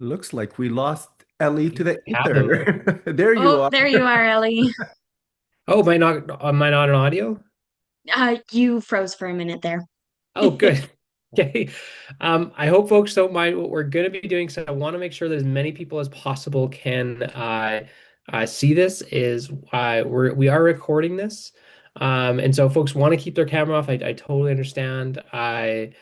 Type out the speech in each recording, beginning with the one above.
Looks like we lost Ellie to the Have them. ether. There you Oh, are. there you are, Ellie. Oh, am I not an audio? You froze for a minute there. Oh, good. Okay. I hope folks don't mind what we're going to be doing. So I want to make sure that as many people as possible can see this. We are recording this, and so folks want to keep their camera off. I totally understand. I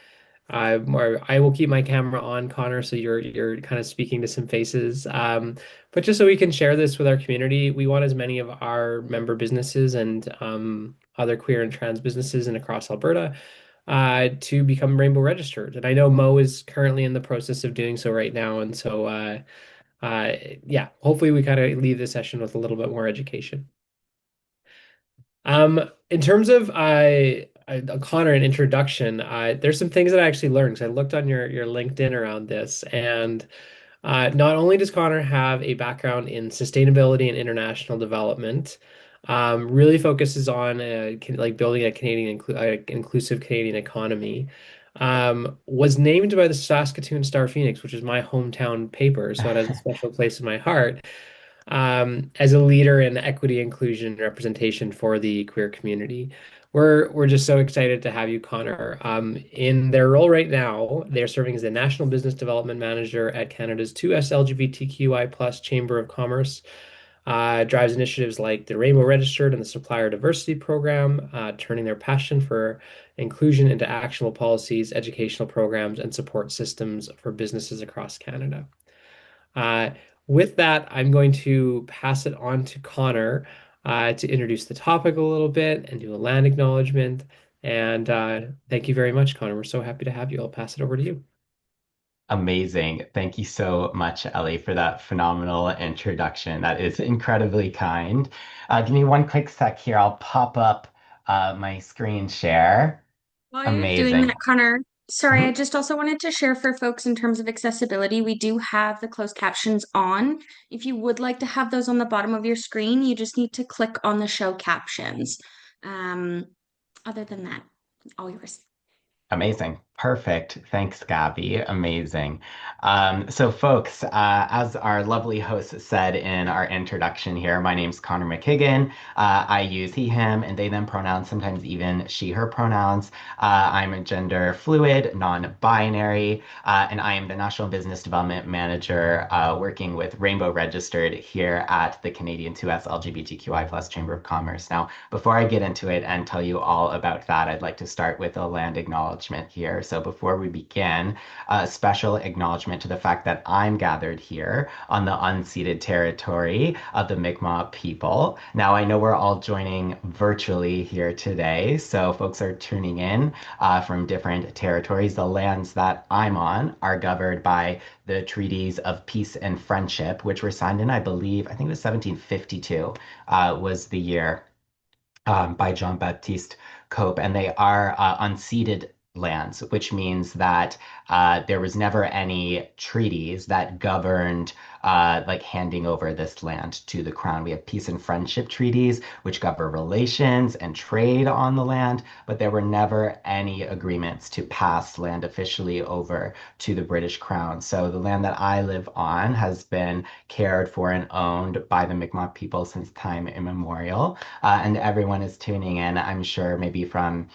will keep my camera on, Connor, so you're kind of speaking to some faces. But just so we can share this with our community, we want as many of our member businesses and other queer and trans businesses and across Alberta to become Rainbow registered. And I know Mo is currently in the process of doing so right now. And so uh, yeah, hopefully we kind of leave this session with a little bit more education. In terms of Connor, an introduction, there's some things that I actually learned. So I looked on your LinkedIn around this, and not only does Connor have a background in sustainability and international development, really focuses on like building a inclusive Canadian economy. Was named by the Saskatoon Star Phoenix, which is my hometown paper, so it has a special place in my heart as a leader in equity, inclusion, and representation for the queer community. We're just so excited to have you, Connor. In their role right now, they're serving as the National Business Development Manager at Canada's 2S LGBTQI plus Chamber of Commerce. Drives initiatives like the Rainbow Registered and the Supplier Diversity Program, turning their passion for inclusion into actionable policies, educational programs, and support systems for businesses across Canada. Uh, with that, I'm going to pass it on to Connor to introduce the topic a little bit and do a land acknowledgement. And thank you very much, Connor. We're so happy to have you. I'll pass it over to you. Amazing. Thank you so much, Ellie, for that phenomenal introduction. That is incredibly kind. Give me one quick sec here. I'll pop up my screen share. While you're doing Amazing. that, Connor, sorry, I Mhm. just also wanted to share for folks in terms of accessibility, we do have the closed captions on. If you would like to have those on the bottom of your screen, you just need to click on the show captions. Um, Other than that, all yours. Amazing. Perfect. Thanks, Gabby. Amazing. So, folks, as our lovely host said in our introduction here, my name's Connor McKiggan. I use he, him, and they, them pronouns, sometimes even she, her pronouns. I'm a gender fluid, non-binary, and I am the National Business Development Manager working with Rainbow Registered here at the Canadian 2S LGBTQI plus Chamber of Commerce. Now, before I get into it and tell you all about that, I'd like to start with a land acknowledgement here. So before we begin, a special acknowledgement to the fact that I'm gathered here on the unceded territory of the Mi'kmaq people. Now, I know we're all joining virtually here today, so folks are tuning in from different territories. The lands that I'm on are governed by the treaties of peace and friendship, which were signed in, I believe, I think it was 1752 was the year by John Baptiste Cope, and they are unceded lands, which means that there was never any treaties that governed like handing over this land to the crown. We have peace and friendship treaties, which govern relations and trade on the land, but there were never any agreements to pass land officially over to the British crown. So the land that I live on has been cared for and owned by the Mi'kmaq people since time immemorial and everyone is tuning in, I'm sure, maybe from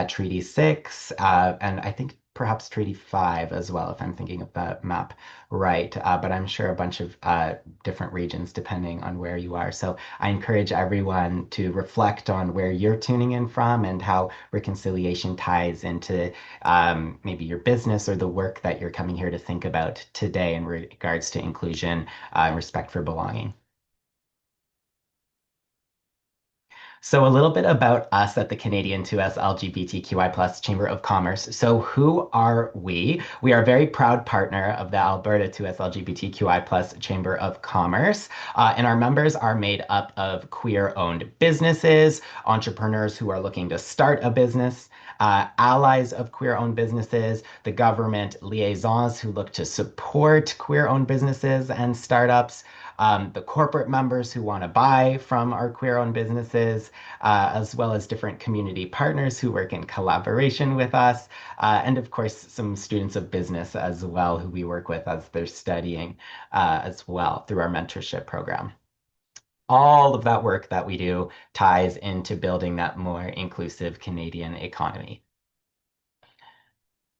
Treaty 6, and I think perhaps Treaty 5 as well, if I'm thinking of the map right. But I'm sure a bunch of different regions depending on where you are. So I encourage everyone to reflect on where you're tuning in from and how reconciliation ties into maybe your business or the work that you're coming here to think about today in regards to inclusion and respect for belonging. So a little bit about us at the Canadian 2S LGBTQI plus Chamber of Commerce. So who are we? We are a very proud partner of the Alberta 2S LGBTQI plus Chamber of Commerce. And our members are made up of queer-owned businesses, entrepreneurs who are looking to start a business, allies of queer-owned businesses, the government liaisons who look to support queer-owned businesses and startups, the corporate members who want to buy from our queer-owned businesses, as well as different community partners who work in collaboration with us, and of course, some students of business as well who we work with as they're studying as well through our mentorship program. All of that work that we do ties into building that more inclusive Canadian economy.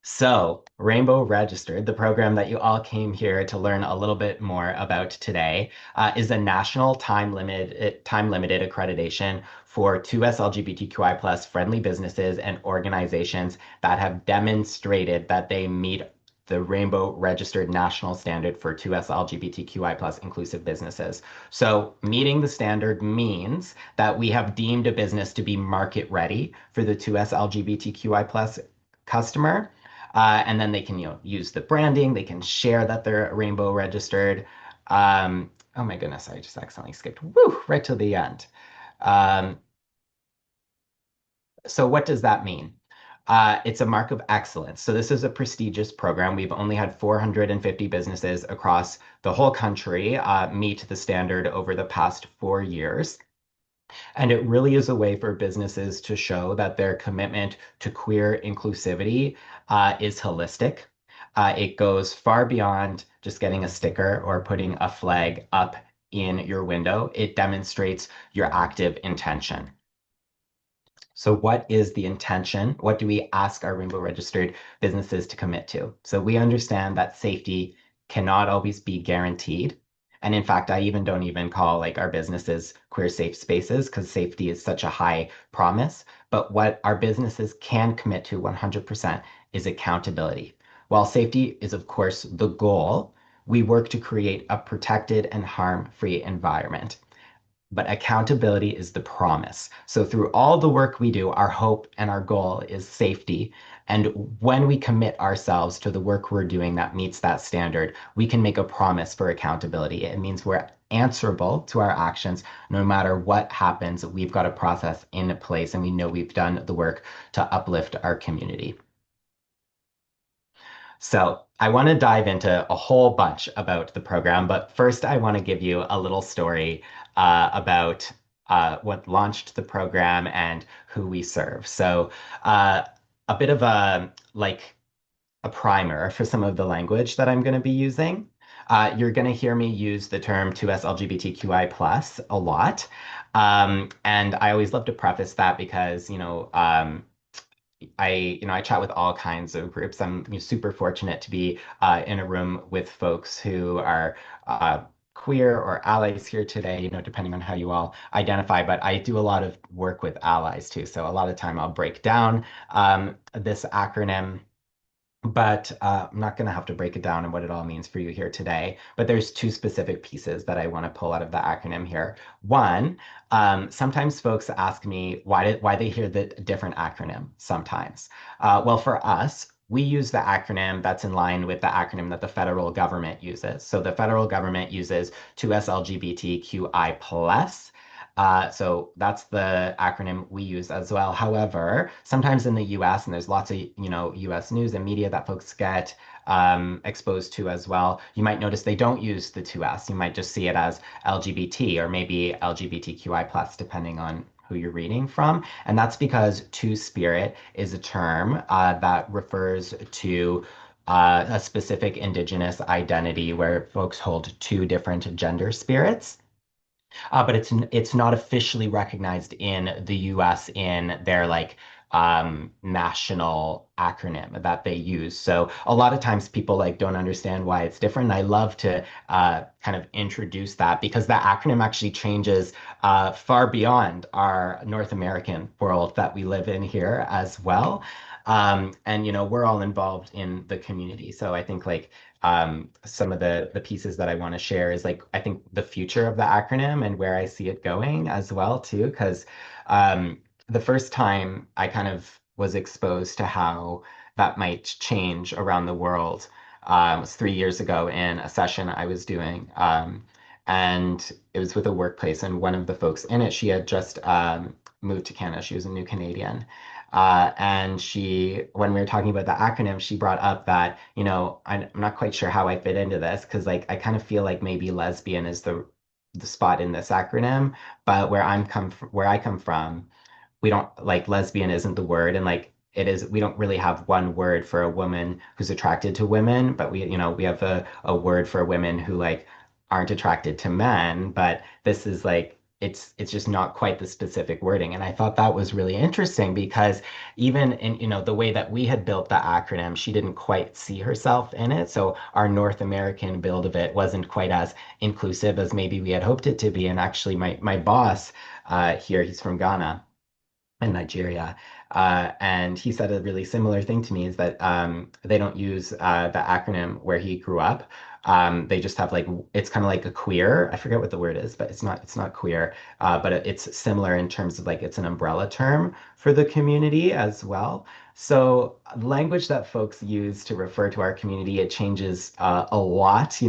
So, Rainbow Registered, the program that you all came here to learn a little bit more about today, is a national time-limited accreditation for 2S LGBTQI+ friendly businesses and organizations that have demonstrated that they meet the Rainbow Registered National Standard for 2S LGBTQI+ inclusive businesses. So, meeting the standard means that we have deemed a business to be market ready for the 2S LGBTQI+ customer. And then they can, use the branding. They can share that they're rainbow registered. Oh my goodness, I just accidentally skipped right to the end. So what does that mean? It's a mark of excellence. So this is a prestigious program. We've only had 450 businesses across the whole country meet the standard over the past 4 years. And it really is a way for businesses to show that their commitment to queer inclusivity is holistic. It goes far beyond just getting a sticker or putting a flag up in your window. It demonstrates your active intention. So what is the intention? What do we ask our Rainbow Registered businesses to commit to? So we understand that safety cannot always be guaranteed. And in fact, I don't even call our businesses queer safe spaces because safety is such a high promise. But what our businesses can commit to 100% is accountability. While safety is, of course, the goal, we work to create a protected and harm-free environment. But accountability is the promise. So through all the work we do, our hope and our goal is safety. And when we commit ourselves to the work we're doing that meets that standard, we can make a promise for accountability. It means we're answerable to our actions. No matter what happens, we've got a process in place and we know we've done the work to uplift our community. So I want to dive into a whole bunch about the program, but first I want to give you a little story about what launched the program and who we serve. So a bit of a primer for some of the language that I'm going to be using. You're going to hear me use the term 2S LGBTQI+ a lot. And I always love to preface that because, I chat with all kinds of groups. I'm super fortunate to be in a room with folks who are queer or allies here today, depending on how you all identify. But I do a lot of work with allies too. So a lot of time I'll break down this acronym. But I'm not going to have to break it down and what it all means for you here today. But there's 2 specific pieces that I want to pull out of the acronym here. One, sometimes folks ask me why they hear the different acronym sometimes. Well, for us, we use the acronym that's in line with the acronym that the federal government uses. So the federal government uses 2S LGBTQI+. So that's the acronym we use as well. However, sometimes in the US, and there's lots of US news and media that folks get exposed to as well, you might notice they don't use the 2S. You might just see it as LGBT or maybe LGBTQI+, depending on who you're reading from. And that's because Two-Spirit is a term that refers to a specific Indigenous identity where folks hold 2 different gender spirits. But it's not officially recognized in the US in their national acronym that they use. So a lot of times people don't understand why it's different. And I love to kind of introduce that because that acronym actually changes far beyond our North American world that we live in here as well. And we're all involved in the community. So I think some of the pieces that I want to share is I think the future of the acronym and where I see it going as well too, because the first time I kind of was exposed to how that might change around the world was 3 years ago in a session I was doing. And it was with a workplace, and one of the folks in it, she had just moved to Canada. She was a new Canadian. And when we were talking about the acronym, she brought up that, I'm not quite sure how I fit into this because I kind of feel like maybe lesbian is the the spot in this acronym, but where I come from, we don't like lesbian isn't the word, and like it is, we don't really have one word for a woman who's attracted to women, but we have a word for women who like aren't attracted to men, but this is like it's just not quite the specific wording. And I thought that was really interesting because even in, the way that we had built the acronym, she didn't quite see herself in it. So our North American build of it wasn't quite as inclusive as maybe we had hoped it to be. And actually my boss here, he's from Ghana in Nigeria. And he said a really similar thing to me is that they don't use the acronym where he grew up. They just have like it's kind of like a queer. I forget what the word is, but it's not queer. But it's similar in terms of like it's an umbrella term for the community as well. So language that folks use to refer to our community, it changes a lot.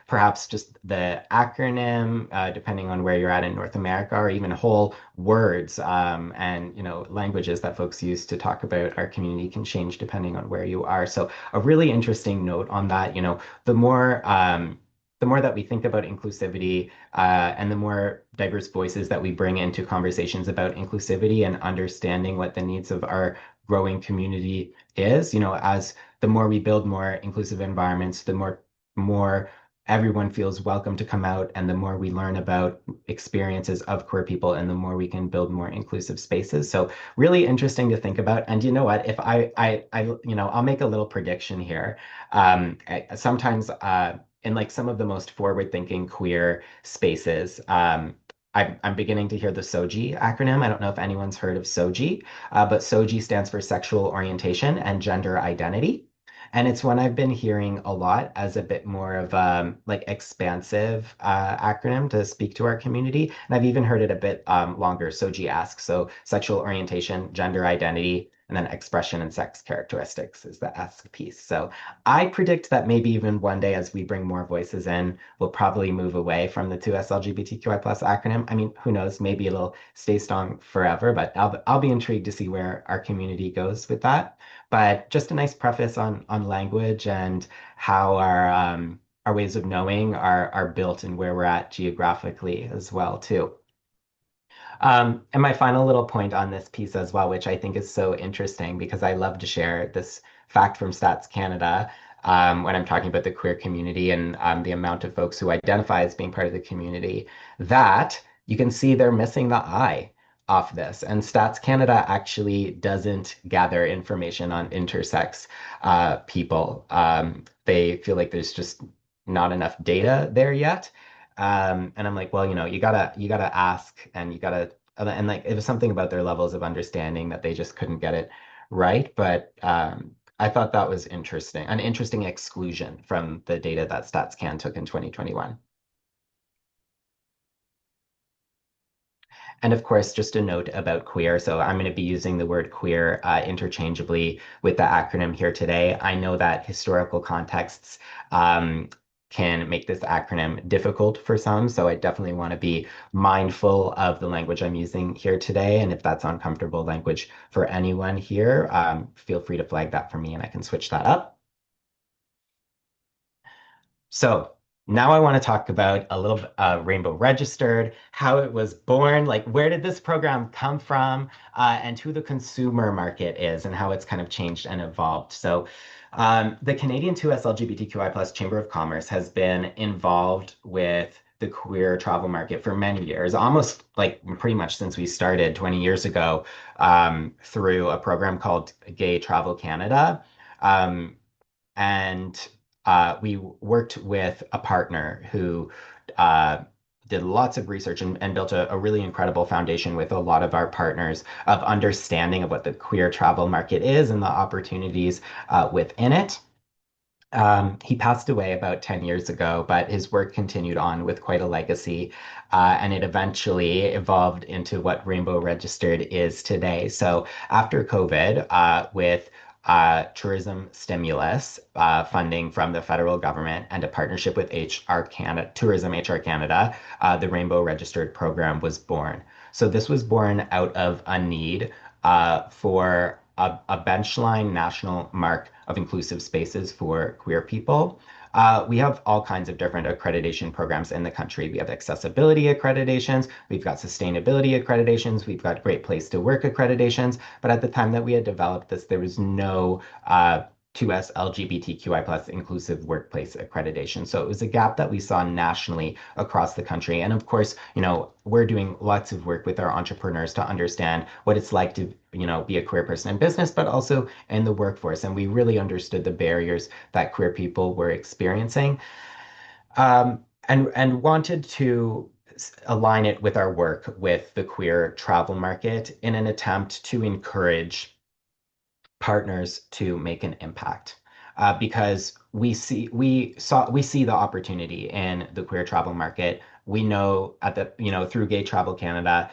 Perhaps just the acronym, depending on where you're at in North America, or even whole words and languages that folks use to talk about our community can change depending on where you are. So a really interesting note on that, the more that we think about inclusivity and the more diverse voices that we bring into conversations about inclusivity and understanding what the needs of our growing community is, as the more we build more inclusive environments, the more everyone feels welcome to come out, and the more we learn about experiences of queer people, and the more we can build more inclusive spaces. So really interesting to think about. And you know what? If I'll make a little prediction here. Sometimes in like some of the most forward-thinking queer spaces, I'm beginning to hear the SOGI acronym. I don't know if anyone's heard of SOGI, but SOGI stands for sexual orientation and gender identity. And it's one I've been hearing a lot as a bit more of like expansive acronym to speak to our community. And I've even heard it a bit longer, SOGI-esque. So sexual orientation, gender identity, and then expression and sex characteristics is the esque piece. So I predict that maybe even one day as we bring more voices in, we'll probably move away from the 2S LGBTQI plus acronym. I mean, who knows? Maybe it'll stay strong forever, but I'll be intrigued to see where our community goes with that. But just a nice preface on language and how our ways of knowing are built and where we're at geographically as well too. And my final little point on this piece as well, which I think is so interesting because I love to share this fact from Stats Canada when I'm talking about the queer community and the amount of folks who identify as being part of the community, that you can see they're missing the I off this. And Stats Canada actually doesn't gather information on intersex people. They feel like there's just not enough data there yet. And I'm like, well, you gotta ask, and and like it was something about their levels of understanding that they just couldn't get it right. But I thought that was interesting, an interesting exclusion from the data that StatsCan took in 2021. And of course, just a note about queer. So I'm going to be using the word queer interchangeably with the acronym here today. I know that historical contexts can make this acronym difficult for some. So I definitely want to be mindful of the language I'm using here today. And if that's uncomfortable language for anyone here, feel free to flag that for me and I can switch that up. So now I want to talk about a little Rainbow Registered, how it was born, like where did this program come from, and who the consumer market is and how it's kind of changed and evolved. So the Canadian 2S LGBTQI+ Chamber of Commerce has been involved with the queer travel market for many years, almost like pretty much since we started 20 years ago through a program called Gay Travel Canada. And we worked with a partner who did lots of research and built a really incredible foundation with a lot of our partners of understanding of what the queer travel market is and the opportunities within it. He passed away about 10 years ago, but his work continued on with quite a legacy, and it eventually evolved into what Rainbow Registered is today. So after COVID, with tourism stimulus funding from the federal government and a partnership with HR Canada, Tourism HR Canada, the Rainbow Registered program was born. So this was born out of a need for a benchline national mark of inclusive spaces for queer people. We have all kinds of different accreditation programs in the country. We have accessibility accreditations, we've got sustainability accreditations, we've got great place to work accreditations. But at the time that we had developed this, there was no 2S LGBTQI plus inclusive workplace accreditation. So it was a gap that we saw nationally across the country. And of course, we're doing lots of work with our entrepreneurs to understand what it's like to, be a queer person in business, but also in the workforce. And we really understood the barriers that queer people were experiencing, and wanted to align it with our work with the queer travel market in an attempt to encourage partners to make an impact, because we see the opportunity in the queer travel market. We know through Gay Travel Canada,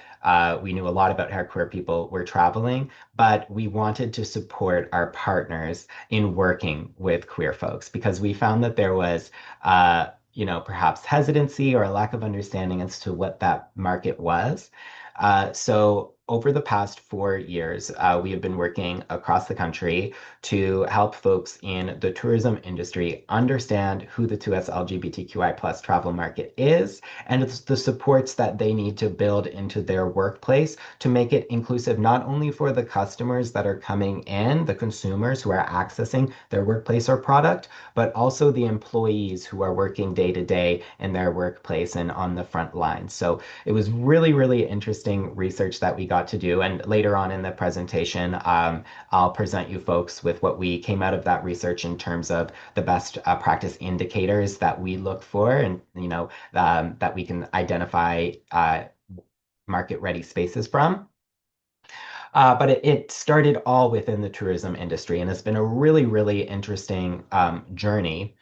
we knew a lot about how queer people were traveling, but we wanted to support our partners in working with queer folks because we found that there was perhaps hesitancy or a lack of understanding as to what that market was. So over the past 4 years, we have been working across the country to help folks in the tourism industry understand who the 2S LGBTQI plus travel market is and the supports that they need to build into their workplace to make it inclusive, not only for the customers that are coming in, the consumers who are accessing their workplace or product, but also the employees who are working day to day in their workplace and on the front lines. So it was really, really interesting research that we got to do. And later on in the presentation, I'll present you folks with what we came out of that research in terms of the best practice indicators that we look for, and that we can identify market ready spaces from. But it started all within the tourism industry, and it's been a really, really interesting journey,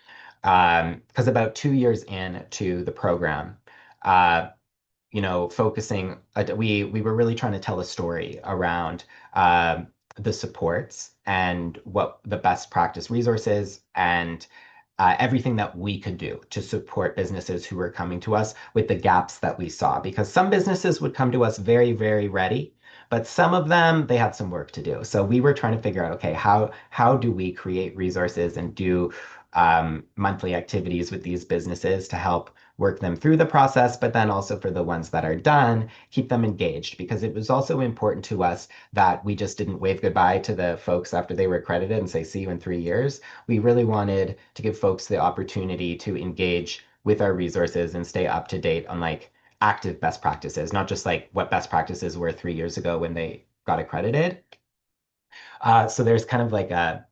because about 2 years into the program, focusing, we were really trying to tell a story around the supports and what the best practice resources and everything that we could do to support businesses who were coming to us with the gaps that we saw. Because some businesses would come to us very, very ready, but some of them, they had some work to do. So we were trying to figure out, okay, how do we create resources and do monthly activities with these businesses to help work them through the process, but then also for the ones that are done, keep them engaged, because it was also important to us that we just didn't wave goodbye to the folks after they were accredited and say, see you in 3 years. We really wanted to give folks the opportunity to engage with our resources and stay up to date on active best practices, not just what best practices were 3 years ago when they got accredited. So there's kind of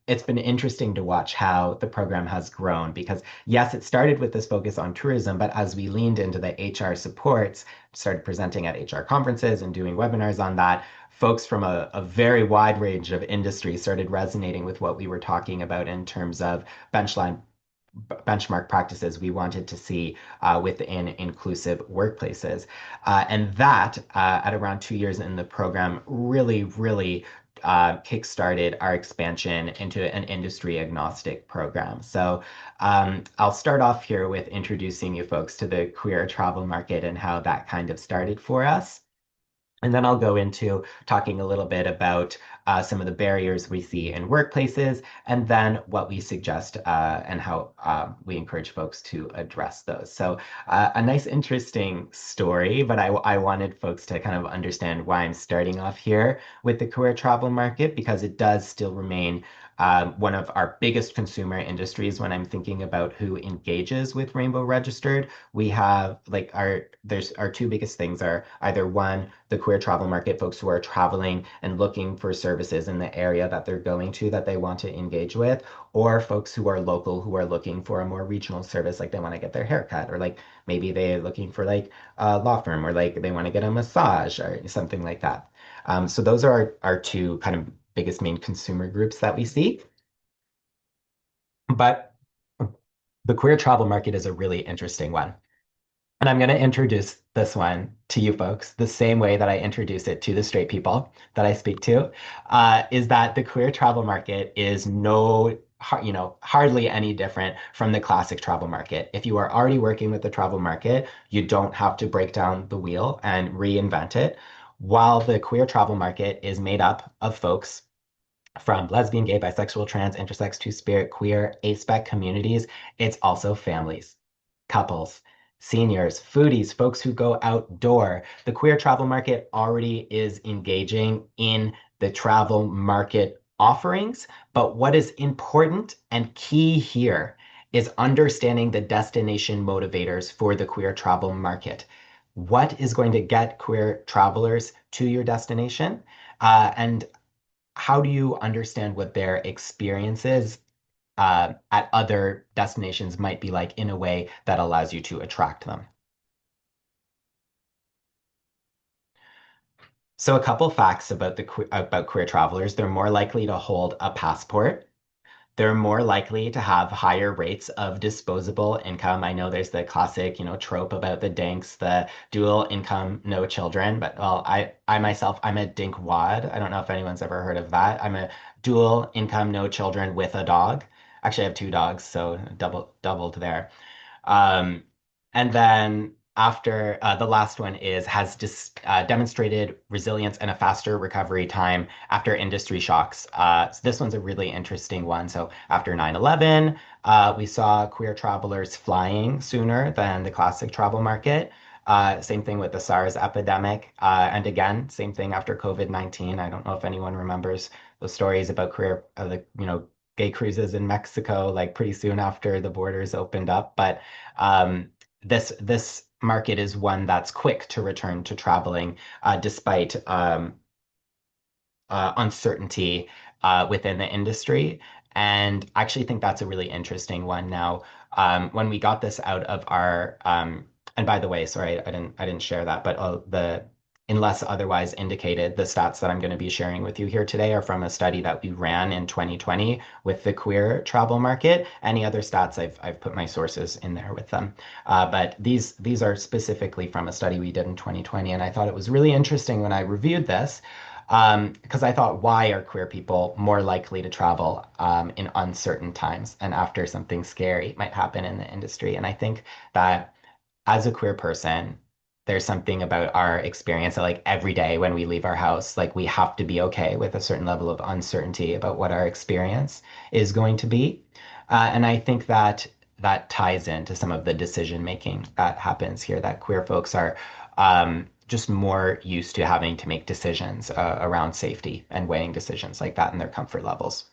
it's been interesting to watch how the program has grown, because yes, it started with this focus on tourism, but as we leaned into the HR supports, started presenting at HR conferences and doing webinars on that, folks from a very wide range of industries started resonating with what we were talking about in terms of benchmark practices we wanted to see within inclusive workplaces. And that, at around 2 years in the program, really, really kickstarted our expansion into an industry agnostic program. So I'll start off here with introducing you folks to the queer travel market and how that kind of started for us. And then I'll go into talking a little bit about some of the barriers we see in workplaces, and then what we suggest and how we encourage folks to address those. So a nice, interesting story, but I wanted folks to kind of understand why I'm starting off here with the queer travel market, because it does still remain one of our biggest consumer industries when I'm thinking about who engages with Rainbow Registered. We have our two biggest things are either one, the queer travel market, folks who are traveling and looking for services in the area that they're going to that they want to engage with, or folks who are local who are looking for a more regional service, like they want to get their hair cut, or maybe they're looking for a law firm, or they want to get a massage or something like that. So those are our two kind of biggest main consumer groups that we see. But the queer travel market is a really interesting one. And I'm going to introduce this one to you folks the same way that I introduce it to the straight people that I speak to, is that the queer travel market is hardly any different from the classic travel market. If you are already working with the travel market, you don't have to break down the wheel and reinvent it. While the queer travel market is made up of folks from lesbian, gay, bisexual, trans, intersex, two-spirit, queer, aspec communities. It's also families, couples, seniors, foodies, folks who go outdoor. The queer travel market already is engaging in the travel market offerings, but what is important and key here is understanding the destination motivators for the queer travel market. What is going to get queer travelers to your destination? And how do you understand what their experiences at other destinations might be like in a way that allows you to attract them? So a couple facts about about queer travelers: they're more likely to hold a passport. They're more likely to have higher rates of disposable income. I know there's the classic, trope about the dinks, the dual income, no children. But well, I myself, I'm a dinkwad. I don't know if anyone's ever heard of that. I'm a dual income, no children with a dog. Actually, I have two dogs, so doubled there. Um, and then after the last one is has demonstrated resilience and a faster recovery time after industry shocks. So this one's a really interesting one. So after 9/11, we saw queer travelers flying sooner than the classic travel market. Same thing with the SARS epidemic. And again, same thing after COVID-19. I don't know if anyone remembers those stories about gay cruises in Mexico, like pretty soon after the borders opened up. But this market is one that's quick to return to traveling, despite uncertainty within the industry. And I actually think that's a really interesting one. Now, when we got this out of our, and by the way, sorry, I didn't share that, but unless otherwise indicated, the stats that I'm going to be sharing with you here today are from a study that we ran in 2020 with the queer travel market. Any other stats, I've put my sources in there with them. But these are specifically from a study we did in 2020, and I thought it was really interesting when I reviewed this. Because I thought, why are queer people more likely to travel in uncertain times and after something scary might happen in the industry? And I think that as a queer person, there's something about our experience that, like, every day when we leave our house, like, we have to be okay with a certain level of uncertainty about what our experience is going to be. And I think that that ties into some of the decision making that happens here, that queer folks are just more used to having to make decisions around safety and weighing decisions like that in their comfort levels.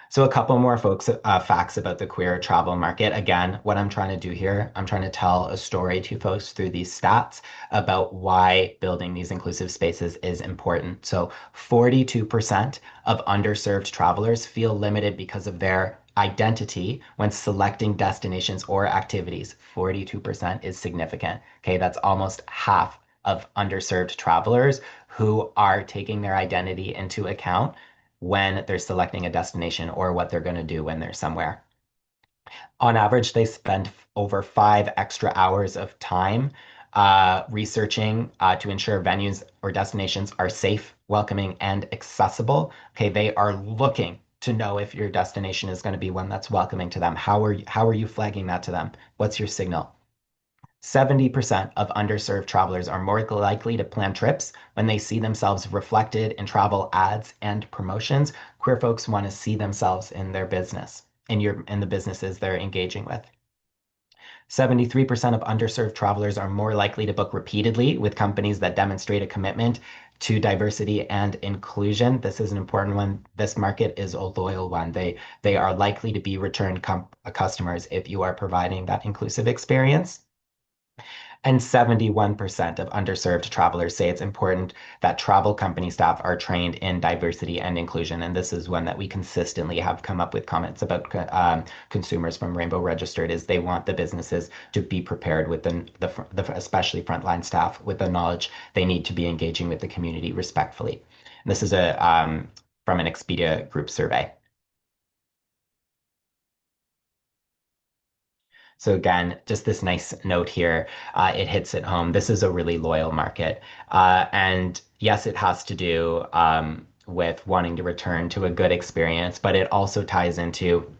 So a couple more facts about the queer travel market. Again, what I'm trying to do here, I'm trying to tell a story to folks through these stats about why building these inclusive spaces is important. So 42% of underserved travelers feel limited because of their identity when selecting destinations or activities. 42% is significant. Okay, that's almost half of underserved travelers who are taking their identity into account when they're selecting a destination or what they're going to do when they're somewhere. On average, they spend over 5 extra hours of time researching to ensure venues or destinations are safe, welcoming, and accessible. Okay, they are looking to know if your destination is going to be one that's welcoming to them. How are you flagging that to them? What's your signal? 70% of underserved travelers are more likely to plan trips when they see themselves reflected in travel ads and promotions. Queer folks want to see themselves in their business, in the businesses they're engaging with. 73% of underserved travelers are more likely to book repeatedly with companies that demonstrate a commitment to diversity and inclusion. This is an important one. This market is a loyal one. They are likely to be return customers if you are providing that inclusive experience. And 71% of underserved travelers say it's important that travel company staff are trained in diversity and inclusion. And this is one that we consistently have come up with comments about consumers from Rainbow Registered, is they want the businesses to be prepared with the especially frontline staff with the knowledge they need to be engaging with the community respectfully. And this is from an Expedia group survey. So again, just this nice note here, it hits it home. This is a really loyal market. And yes, it has to do with wanting to return to a good experience, but it also ties into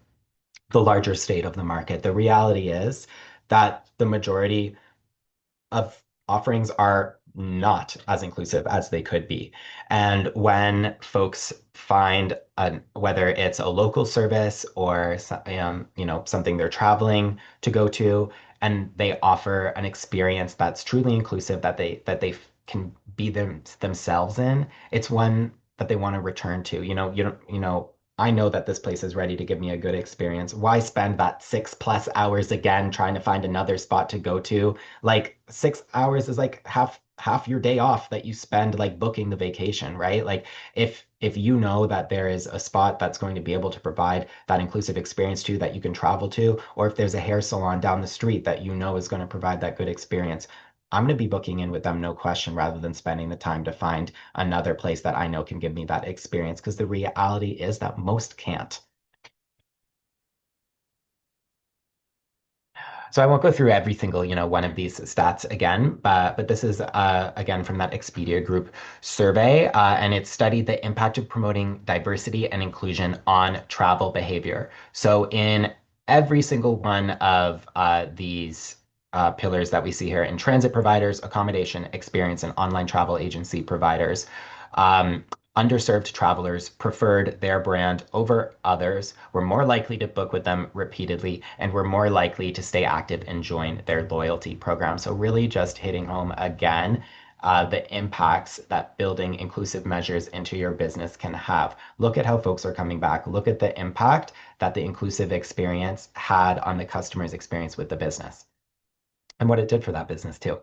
the larger state of the market. The reality is that the majority of offerings are not as inclusive as they could be. And when folks find whether it's a local service or something they're traveling to go to, and they offer an experience that's truly inclusive that they can be themselves in, it's one that they want to return to. I know that this place is ready to give me a good experience. Why spend that 6+ hours again trying to find another spot to go to? Like 6 hours is like half your day off that you spend like booking the vacation, right? Like if you know that there is a spot that's going to be able to provide that inclusive experience to you that you can travel to, or if there's a hair salon down the street that you know is going to provide that good experience, I'm going to be booking in with them, no question, rather than spending the time to find another place that I know can give me that experience, because the reality is that most can't. So I won't go through every single, one of these stats again, but this is again from that Expedia Group survey, and it studied the impact of promoting diversity and inclusion on travel behavior. So in every single one of these pillars that we see here in transit providers, accommodation, experience, and online travel agency providers, underserved travelers preferred their brand over others, were more likely to book with them repeatedly, and were more likely to stay active and join their loyalty program. So really just hitting home again, the impacts that building inclusive measures into your business can have. Look at how folks are coming back. Look at the impact that the inclusive experience had on the customer's experience with the business and what it did for that business too.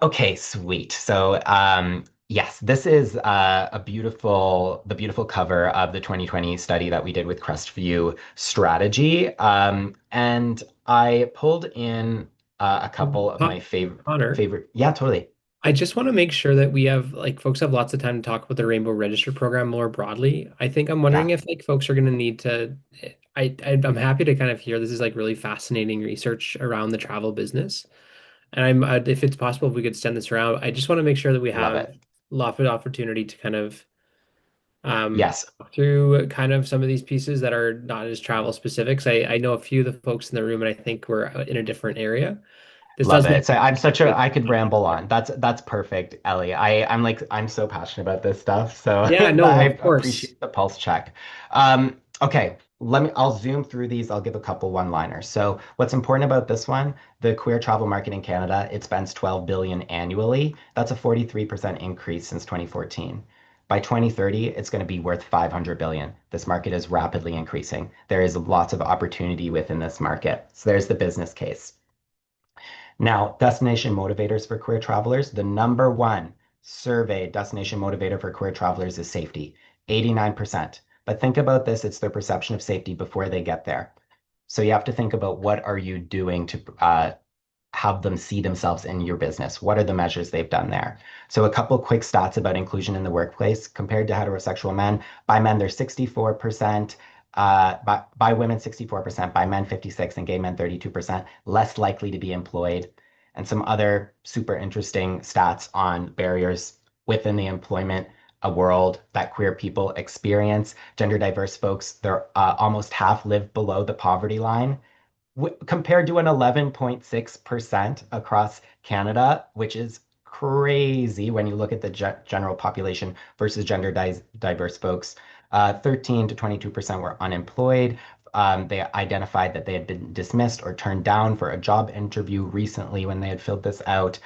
Okay, sweet. So, yes, this is the beautiful cover of the 2020 study that we did with Crestview Strategy. And I pulled in a couple of my Connor, favorite. Yeah, totally. I just want to make sure that we have like folks have lots of time to talk about the Rainbow Register program more broadly. I think I'm wondering Yeah, if like folks are going to need to. I'm happy to kind of hear this is like really fascinating research around the travel business. And if it's possible, if we could send this around, I just want to make sure that we love have it. lots of opportunity to kind of Yes, walk through kind of some of these pieces that are not as travel specific. 'Cause I know a few of the folks in the room, and I think we're in a different area. This love does make it. So I could context ramble there. on. That's perfect, Ellie. I'm so passionate about this stuff. So Yeah, no, I of course. appreciate the pulse check. Okay, I'll zoom through these. I'll give a couple one-liners. So what's important about this one, the queer travel market in Canada, it spends 12 billion annually. That's a 43% increase since 2014. By 2030, it's going to be worth 500 billion. This market is rapidly increasing. There is lots of opportunity within this market. So there's the business case. Now, destination motivators for queer travelers, the number one surveyed destination motivator for queer travelers is safety, 89%. But think about this, it's their perception of safety before they get there. So you have to think about what are you doing to have them see themselves in your business? What are the measures they've done there? So a couple quick stats about inclusion in the workplace compared to heterosexual men. By men, they're 64%. By women, 64%, by men, 56%, and gay men, 32%, less likely to be employed. And some other super interesting stats on barriers within the employment a world that queer people experience. Gender diverse folks, they're almost half live below the poverty line compared to an 11.6% across Canada, which is crazy when you look at the general population versus diverse folks. 13 to 22% were unemployed. They identified that they had been dismissed or turned down for a job interview recently when they had filled this out.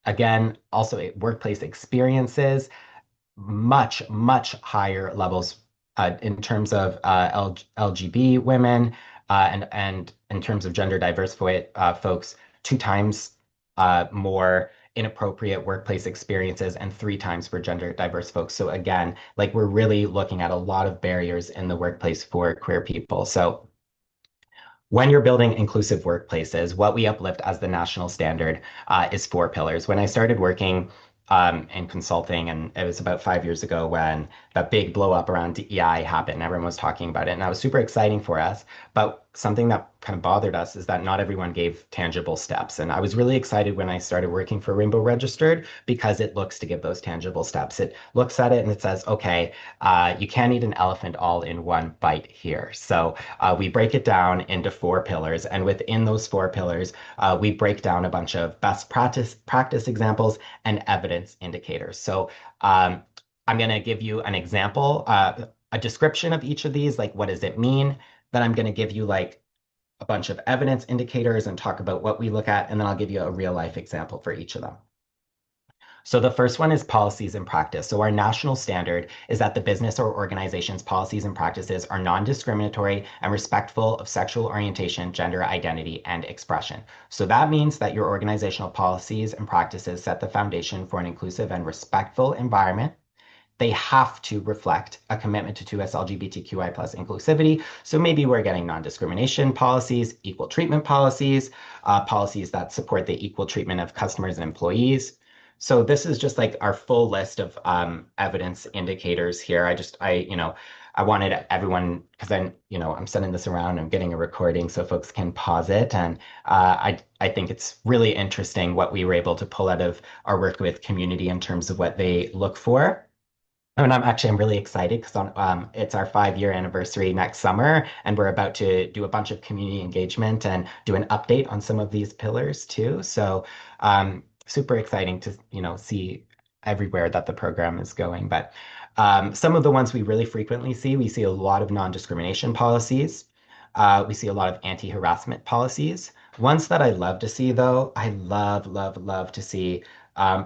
Again, also workplace experiences, much higher levels in terms of LGB women, and in terms of gender diverse folks, 2 times more inappropriate workplace experiences and 3 times for gender diverse folks. So again, like we're really looking at a lot of barriers in the workplace for queer people. So when you're building inclusive workplaces, what we uplift as the national standard is 4 pillars. When I started working in consulting, and it was about 5 years ago when that big blow up around DEI happened, everyone was talking about it, and that was super exciting for us. But something that kind of bothered us is that not everyone gave tangible steps. And I was really excited when I started working for Rainbow Registered because it looks to give those tangible steps. It looks at it and it says, okay, you can't eat an elephant all in one bite here. So we break it down into 4 pillars. And within those 4 pillars, we break down a bunch of best practice examples and evidence indicators. So I'm going to give you an example, a description of each of these, like what does it mean? Then I'm going to give you like a bunch of evidence indicators and talk about what we look at, and then I'll give you a real life example for each of them. So the first one is policies and practice. So our national standard is that the business or organization's policies and practices are non-discriminatory and respectful of sexual orientation, gender identity, and expression. So that means that your organizational policies and practices set the foundation for an inclusive and respectful environment. They have to reflect a commitment to 2S LGBTQI+ inclusivity. So maybe we're getting non-discrimination policies, equal treatment policies, policies that support the equal treatment of customers and employees. So this is just like our full list of evidence indicators here. I wanted everyone, because I'm sending this around, I'm getting a recording so folks can pause it. And I think it's really interesting what we were able to pull out of our work with community in terms of what they look for. And I'm really excited because it's our 5-year anniversary next summer, and we're about to do a bunch of community engagement and do an update on some of these pillars too. So super exciting to see everywhere that the program is going. But some of the ones we really frequently see, we see a lot of non-discrimination policies. We see a lot of anti-harassment policies. Ones that I love to see, though, I love to see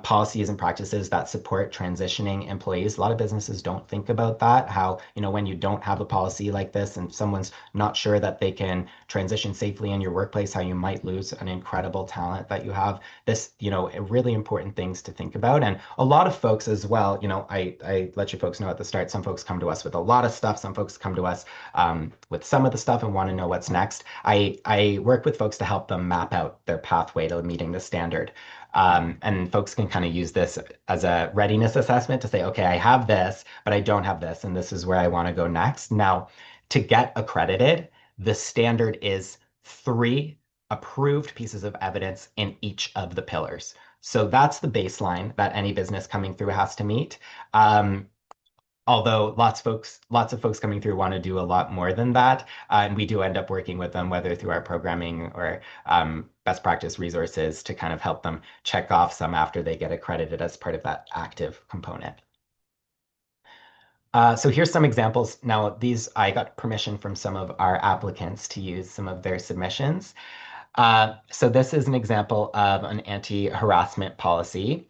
policies and practices that support transitioning employees. A lot of businesses don't think about that, how, when you don't have a policy like this and someone's not sure that they can transition safely in your workplace, how you might lose an incredible talent that you have. This, really important things to think about. And a lot of folks as well, I let you folks know at the start, some folks come to us with a lot of stuff. Some folks come to us with some of the stuff and want to know what's next. I work with folks to help them map out their pathway to meeting the standard. And folks can kind of use this as a readiness assessment to say, okay, I have this, but I don't have this, and this is where I want to go next. Now, to get accredited, the standard is 3 approved pieces of evidence in each of the pillars. So that's the baseline that any business coming through has to meet. Although lots of folks coming through want to do a lot more than that. And we do end up working with them, whether through our programming or best practice resources, to kind of help them check off some after they get accredited as part of that active component. So here's some examples. Now, these, I got permission from some of our applicants to use some of their submissions. So this is an example of an anti-harassment policy.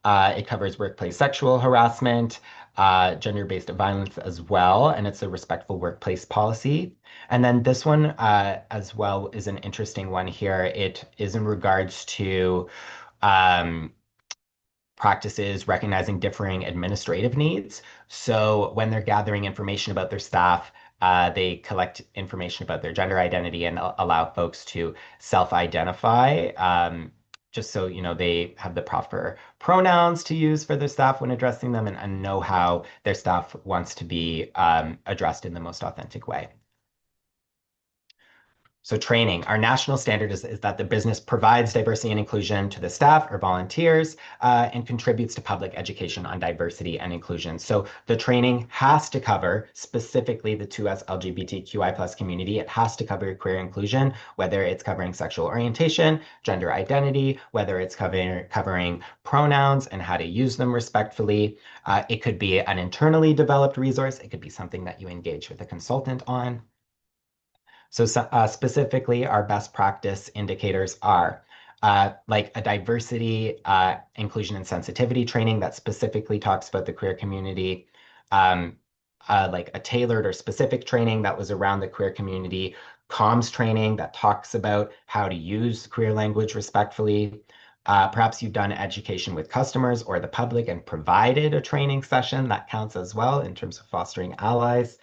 It covers workplace sexual harassment, gender-based violence as well, and it's a respectful workplace policy. And then this one as well is an interesting one here. It is in regards to practices recognizing differing administrative needs. So when they're gathering information about their staff, they collect information about their gender identity and allow folks to self-identify, just so they have the proper pronouns to use for their staff when addressing them, and know how their staff wants to be addressed in the most authentic way. So training, our national standard is that the business provides diversity and inclusion to the staff or volunteers and contributes to public education on diversity and inclusion. So the training has to cover specifically the 2S LGBTQI+ community. It has to cover queer inclusion, whether it's covering sexual orientation, gender identity, whether it's covering pronouns and how to use them respectfully. It could be an internally developed resource. It could be something that you engage with a consultant on. So specifically, our best practice indicators are like a diversity, inclusion, and sensitivity training that specifically talks about the queer community, like a tailored or specific training that was around the queer community, comms training that talks about how to use queer language respectfully. Perhaps you've done education with customers or the public and provided a training session. That counts as well in terms of fostering allies.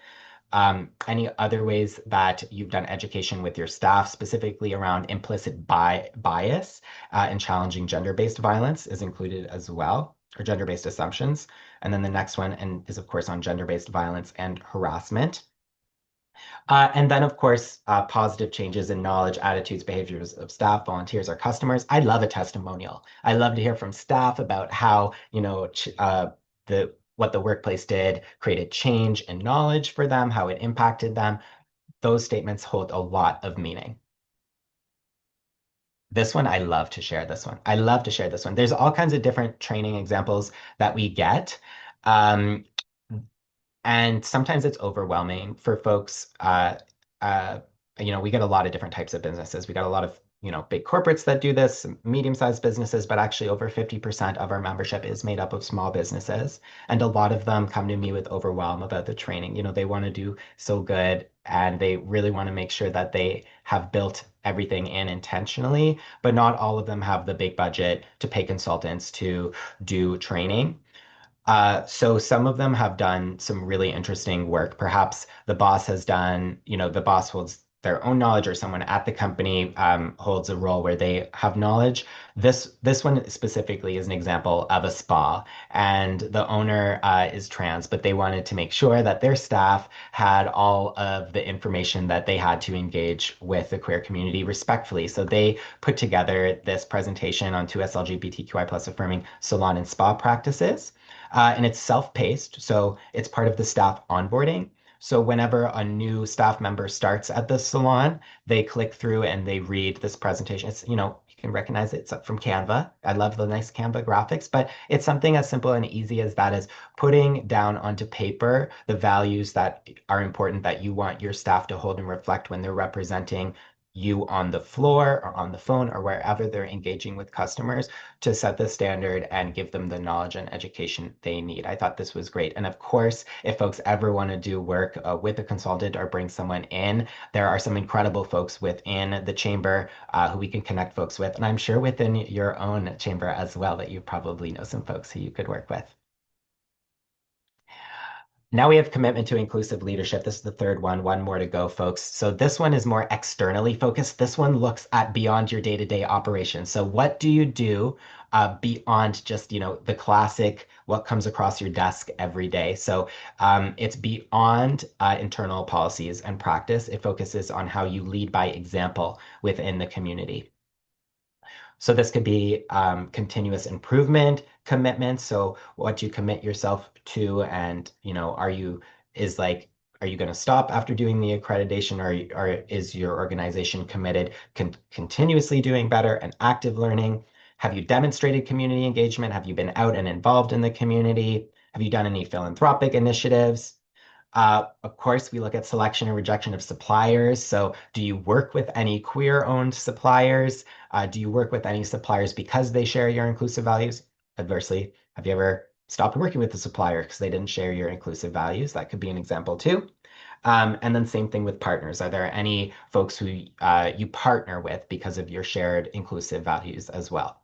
Any other ways that you've done education with your staff, specifically around implicit bias and challenging gender-based violence, is included as well, or gender-based assumptions. And then the next one is, of course, on gender-based violence and harassment. And then, of course, positive changes in knowledge, attitudes, behaviors of staff, volunteers, or customers. I love a testimonial. I love to hear from staff about how, the what the workplace did created change in knowledge for them, how it impacted them. Those statements hold a lot of meaning. This one, I love to share this one. I love to share this one. There's all kinds of different training examples that we get. Um, and sometimes it's overwhelming for folks. Uh, we get a lot of different types of businesses. We got a lot of, big corporates that do this, medium-sized businesses, but actually over 50% of our membership is made up of small businesses. And a lot of them come to me with overwhelm about the training. They want to do so good and they really want to make sure that they have built everything in intentionally, but not all of them have the big budget to pay consultants to do training. So some of them have done some really interesting work. Perhaps the boss has done, the boss holds their own knowledge, or someone at the company holds a role where they have knowledge. This one specifically is an example of a spa, and the owner is trans, but they wanted to make sure that their staff had all of the information that they had to engage with the queer community respectfully. So they put together this presentation on 2S LGBTQI plus affirming salon and spa practices. And it's self-paced, so it's part of the staff onboarding. So whenever a new staff member starts at the salon, they click through and they read this presentation. It's, you can recognize it. It's from Canva. I love the nice Canva graphics, but it's something as simple and easy as that, as putting down onto paper the values that are important that you want your staff to hold and reflect when they're representing you on the floor or on the phone or wherever they're engaging with customers, to set the standard and give them the knowledge and education they need. I thought this was great. And of course, if folks ever want to do work with a consultant or bring someone in, there are some incredible folks within the chamber who we can connect folks with. And I'm sure within your own chamber as well that you probably know some folks who you could work with. Now we have commitment to inclusive leadership. This is the third one more to go, folks. So this one is more externally focused. This one looks at beyond your day-to-day operations. So what do you do beyond just, the classic, what comes across your desk every day? So it's beyond internal policies and practice. It focuses on how you lead by example within the community. So this could be continuous improvement commitments. So what you commit yourself to, and are you going to stop after doing the accreditation, or is your organization committed continuously doing better and active learning? Have you demonstrated community engagement? Have you been out and involved in the community? Have you done any philanthropic initiatives? Of course, we look at selection and rejection of suppliers. So do you work with any queer-owned suppliers? Do you work with any suppliers because they share your inclusive values? Adversely, have you ever stopped working with a supplier because they didn't share your inclusive values? That could be an example too. And then same thing with partners. Are there any folks who you partner with because of your shared inclusive values as well?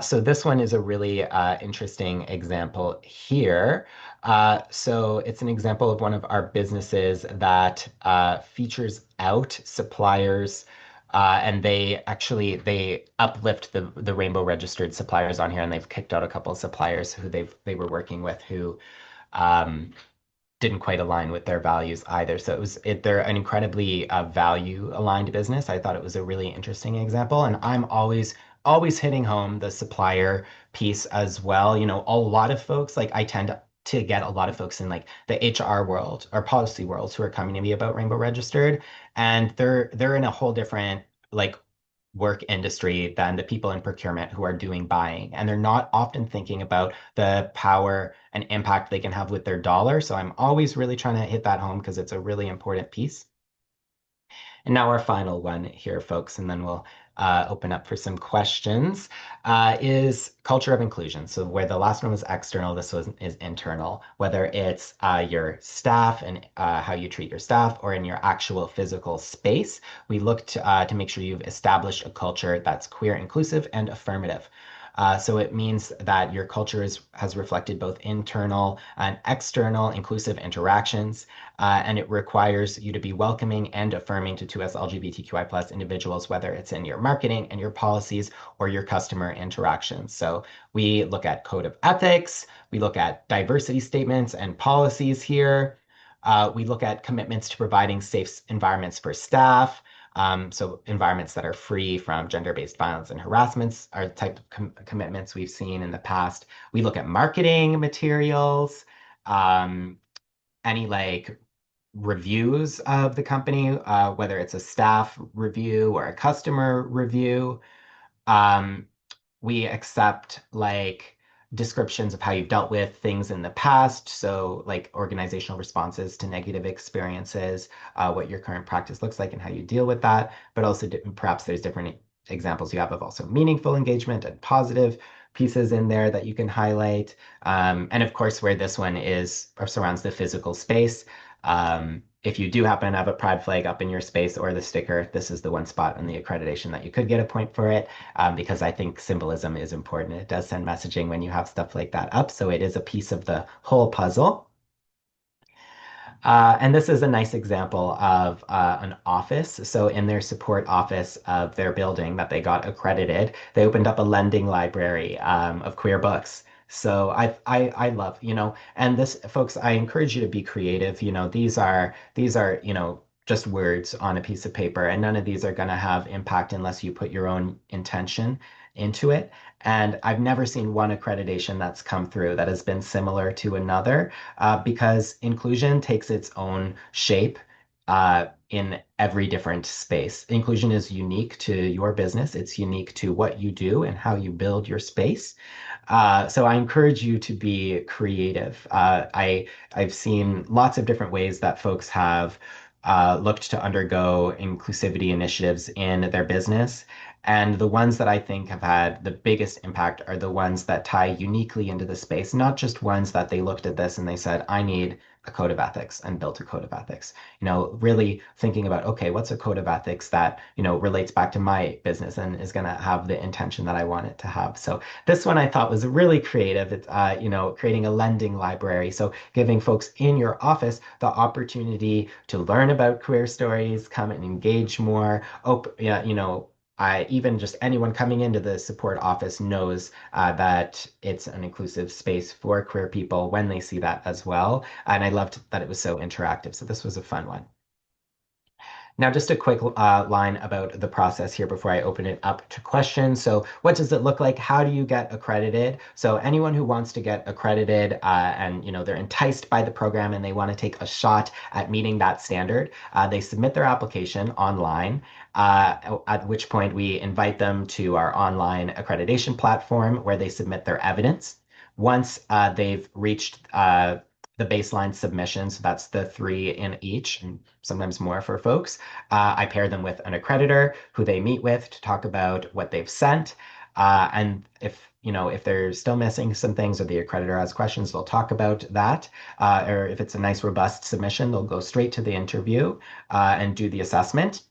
So this one is a really interesting example here. So it's an example of one of our businesses that features out suppliers, and they uplift the rainbow registered suppliers on here, and they've kicked out a couple of suppliers who they were working with who didn't quite align with their values either. So they're an incredibly value aligned business. I thought it was a really interesting example, and I'm always hitting home the supplier piece as well. A lot of folks, like I tend to get a lot of folks in like the HR world or policy worlds who are coming to me about Rainbow Registered, and they're in a whole different like work industry than the people in procurement who are doing buying. And they're not often thinking about the power and impact they can have with their dollar. So I'm always really trying to hit that home because it's a really important piece. And now our final one here, folks, and then we'll open up for some questions, is culture of inclusion. So where the last one was external, this one is internal, whether it's your staff and how you treat your staff, or in your actual physical space. We look to make sure you've established a culture that's queer, inclusive, and affirmative. So it means that your culture has reflected both internal and external inclusive interactions, and it requires you to be welcoming and affirming to 2S LGBTQI plus individuals, whether it's in your marketing and your policies or your customer interactions. So we look at code of ethics, we look at diversity statements and policies here. We look at commitments to providing safe environments for staff. So environments that are free from gender-based violence and harassments are the type of commitments we've seen in the past. We look at marketing materials, any like reviews of the company, whether it's a staff review or a customer review. Um, we accept like descriptions of how you've dealt with things in the past. So, like organizational responses to negative experiences, what your current practice looks like and how you deal with that. But also, perhaps there's different examples you have of also meaningful engagement and positive pieces in there that you can highlight. And of course, where this one is or surrounds the physical space. If you do happen to have a pride flag up in your space or the sticker, this is the one spot on the accreditation that you could get a point for it, because I think symbolism is important. It does send messaging when you have stuff like that up, so it is a piece of the whole puzzle. And this is a nice example of an office. So in their support office of their building that they got accredited, they opened up a lending library of queer books. So I love, and this, folks, I encourage you to be creative. These are, just words on a piece of paper, and none of these are going to have impact unless you put your own intention into it. And I've never seen one accreditation that's come through that has been similar to another, because inclusion takes its own shape in every different space. Inclusion is unique to your business. It's unique to what you do and how you build your space. So I encourage you to be creative. I've seen lots of different ways that folks have looked to undergo inclusivity initiatives in their business. And the ones that I think have had the biggest impact are the ones that tie uniquely into the space, not just ones that they looked at this and they said, I need a code of ethics and built a code of ethics. Really thinking about, okay, what's a code of ethics that, relates back to my business and is going to have the intention that I want it to have. So this one I thought was really creative. It's, creating a lending library. So giving folks in your office the opportunity to learn about queer stories, come and engage more, even just anyone coming into the support office knows that it's an inclusive space for queer people when they see that as well. And I loved that it was so interactive. So this was a fun one. Now, just a quick line about the process here before I open it up to questions. So what does it look like? How do you get accredited? So anyone who wants to get accredited and they're enticed by the program and they want to take a shot at meeting that standard, they submit their application online, at which point we invite them to our online accreditation platform where they submit their evidence. Once they've reached the baseline submission, so that's the 3 in each, and sometimes more for folks. I pair them with an accreditor who they meet with to talk about what they've sent. And if they're still missing some things or the accreditor has questions, they'll talk about that. Or if it's a nice, robust submission, they'll go straight to the interview and do the assessment.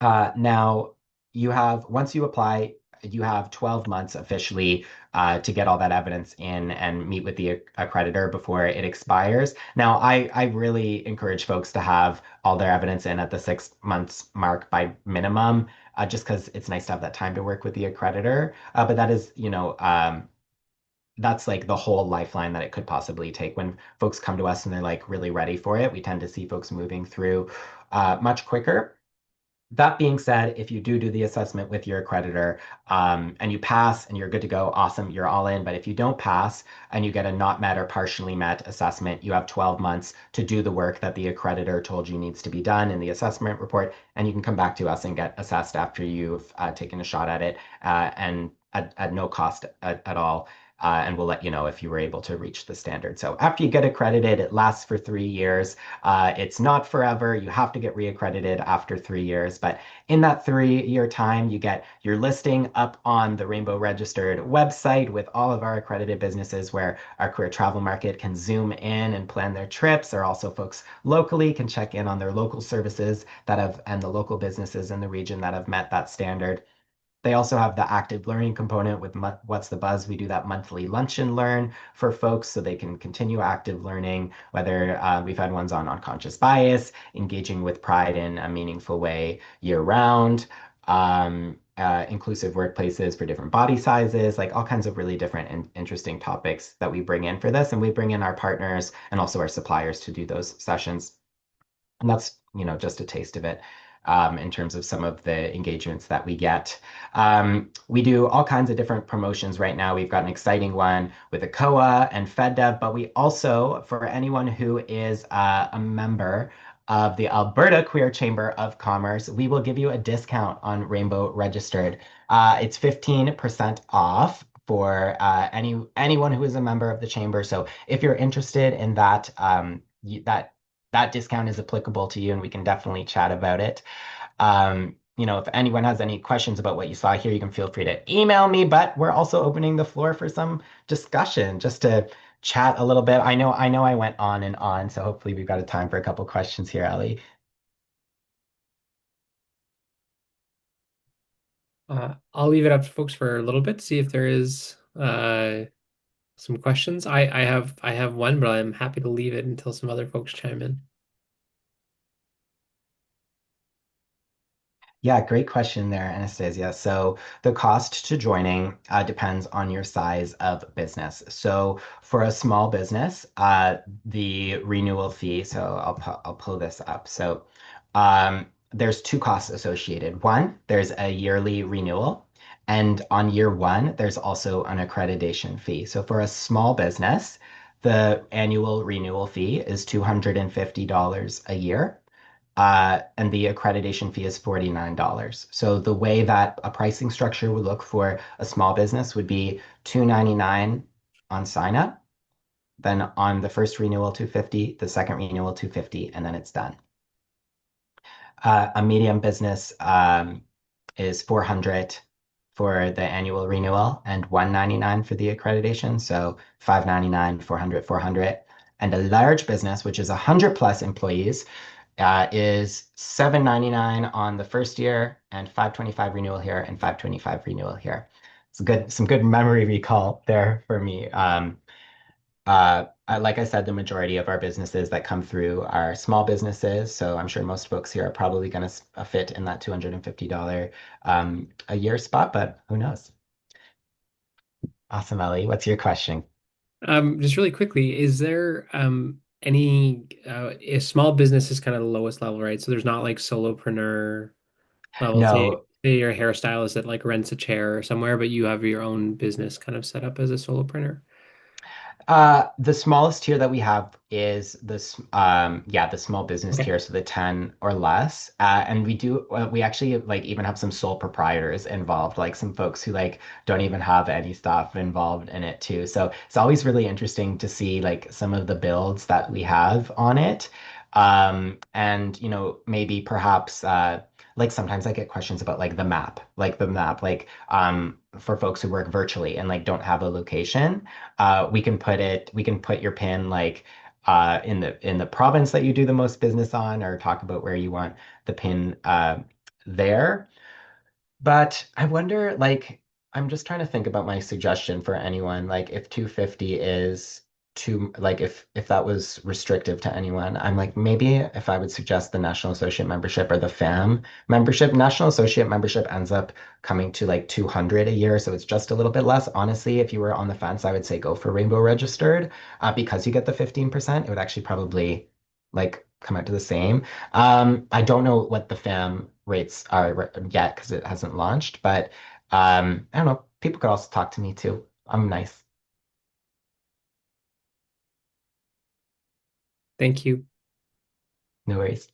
Now, once you apply, you have 12 months officially to get all that evidence in and meet with the accreditor before it expires. Now, I really encourage folks to have all their evidence in at the 6 months mark by minimum, just because it's nice to have that time to work with the accreditor. But that is, that's like the whole lifeline that it could possibly take. When folks come to us and they're like really ready for it, we tend to see folks moving through much quicker. That being said, if you do the assessment with your accreditor and you pass and you're good to go, awesome, you're all in. But if you don't pass and you get a not met or partially met assessment, you have 12 months to do the work that the accreditor told you needs to be done in the assessment report. And you can come back to us and get assessed after you've taken a shot at it and at no cost at all. And we'll let you know if you were able to reach the standard. So after you get accredited, it lasts for 3 years. It's not forever. You have to get reaccredited after 3 years. But in that 3-year time, you get your listing up on the Rainbow Registered website with all of our accredited businesses where our queer travel market can zoom in and plan their trips. Or also folks locally can check in on their local services and the local businesses in the region that have met that standard. They also have the active learning component with What's the Buzz. We do that monthly lunch and learn for folks so they can continue active learning, whether we've had ones on unconscious bias, engaging with pride in a meaningful way year round. inclusive workplaces for different body sizes, like all kinds of really different and interesting topics that we bring in for this. And we bring in our partners and also our suppliers to do those sessions. And that's, just a taste of it in terms of some of the engagements that we get. We do all kinds of different promotions right now. We've got an exciting one with ACOA and FedDev, but we also, for anyone who is a member of the Alberta Queer Chamber of Commerce, we will give you a discount on Rainbow Registered. It's 15% off for anyone who is a member of the chamber. So if you're interested in that, that discount is applicable to you, and we can definitely chat about it. If anyone has any questions about what you saw here, you can feel free to email me, but we're also opening the floor for some discussion just to chat a little bit. I know I went on and on, so hopefully we've got a time for a couple questions here, Ellie. I'll leave it up to folks for a little bit, see if there is some questions. I have one, but I'm happy to leave it until some other folks chime in. Yeah, great question there, Anastasia. So the cost to joining depends on your size of business. So for a small business, the renewal fee, so I'll pull this up. So there's two costs associated. One, there's a yearly renewal. And on year one, there's also an accreditation fee. So for a small business, the annual renewal fee is $250 a year. And the accreditation fee is $49. So the way that a pricing structure would look for a small business would be $299 on sign up, then on the first renewal $250, the second renewal $250, and then it's done. A medium business is $400 for the annual renewal and $199 for the accreditation. So $599, $400, $400. And a large business, which is 100 plus employees, is $799 on the first year and $525 renewal here and $525 renewal here. It's some good memory recall there for me. Like I said, the majority of our businesses that come through are small businesses, so I'm sure most folks here are probably going to fit in that $250 a year spot, but who knows? Awesome, Ellie. What's your question? Just really quickly, is there any a small business is kind of the lowest level, right? So there's not like solopreneur level. No, Say you're a hairstylist that like rents a chair somewhere, but you have your own business kind of set up as a solopreneur. The smallest tier that we have is the small business Okay. tier, so the 10 or less. And we actually like even have some sole proprietors involved, like some folks who like don't even have any staff involved in it too. So it's always really interesting to see like some of the builds that we have on it. And maybe perhaps like sometimes I get questions about like the map, like for folks who work virtually and like don't have a location. We can put your pin like in the province that you do the most business on, or talk about where you want the pin there. But I wonder, like, I'm just trying to think about my suggestion for anyone. Like, if 250 is too, like, if that was restrictive to anyone, I'm like, maybe if I would suggest the National Associate membership or the FAM membership. National Associate membership ends up coming to like 200 a year, so it's just a little bit less. Honestly, if you were on the fence, I would say go for Rainbow Registered, because you get the 15%. It would actually probably like come out to the same. I don't know what the FAM rates are yet because it hasn't launched, but I don't know. People could also talk to me too. I'm nice. Thank you. No worries.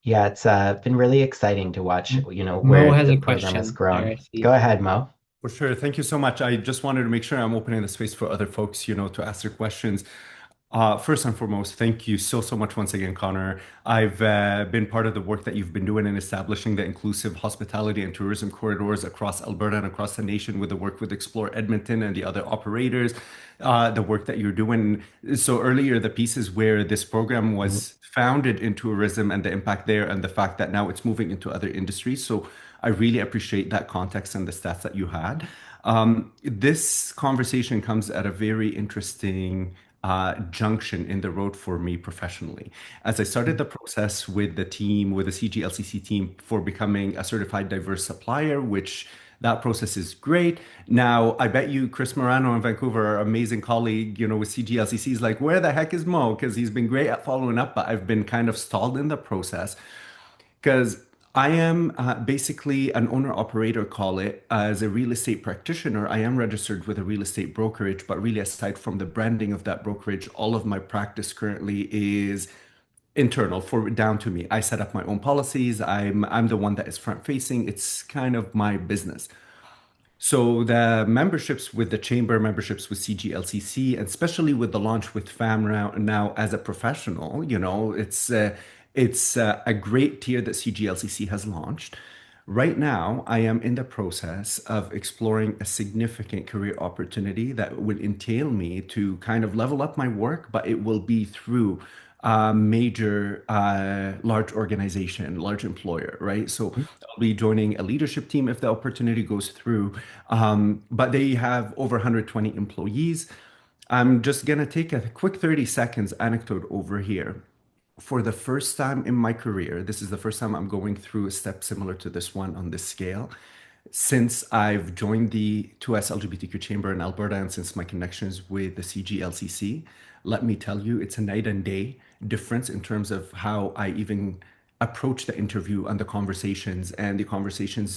Yeah, it's been really exciting to watch, Mo where has the a program has question there, grown. I see. Go ahead, Mo. For sure. Thank you so much. I just wanted to make sure I'm opening the space for other folks, to ask their questions. First and foremost, thank you so much once again, Connor. I've been part of the work that you've been doing in establishing the inclusive hospitality and tourism corridors across Alberta and across the nation with the work with Explore Edmonton and the other operators, the work that you're doing. So earlier, the pieces where this program Mhm. was founded in tourism and the impact there and the fact that now it's moving into other industries. So I really appreciate that context and the stats that you had. This conversation comes at a very interesting junction in the road for me professionally. As I started the process with the team, with the CGLCC team for becoming a certified diverse supplier, which that process is great. Now, I bet you Chris Morano in Vancouver, our amazing colleague, with CGLCC, is like, where the heck is Mo? Because he's been great at following up, but I've been kind of stalled in the process because I am basically an owner operator, call it, as a real estate practitioner. I am registered with a real estate brokerage, but really, aside from the branding of that brokerage, all of my practice currently is internal for down to me. I set up my own policies. I'm the one that is front facing. It's kind of my business. So the memberships with the chamber, memberships with CGLCC, and especially with the launch with FAM now as a professional, it's a great tier that CGLCC has launched. Right now, I am in the process of exploring a significant career opportunity that would entail me to kind of level up my work, but it will be through a major, large organization, large employer, right? So I'll be joining a leadership team if the opportunity goes through. But they have over 120 employees. I'm just going to take a quick 30 seconds anecdote over here. For the first time in my career, this is the first time I'm going through a step similar to this one on this scale. Since I've joined the 2S LGBTQ Chamber in Alberta and since my connections with the CGLCC, let me tell you, it's a night and day difference in terms of how I even approach the interview and the conversations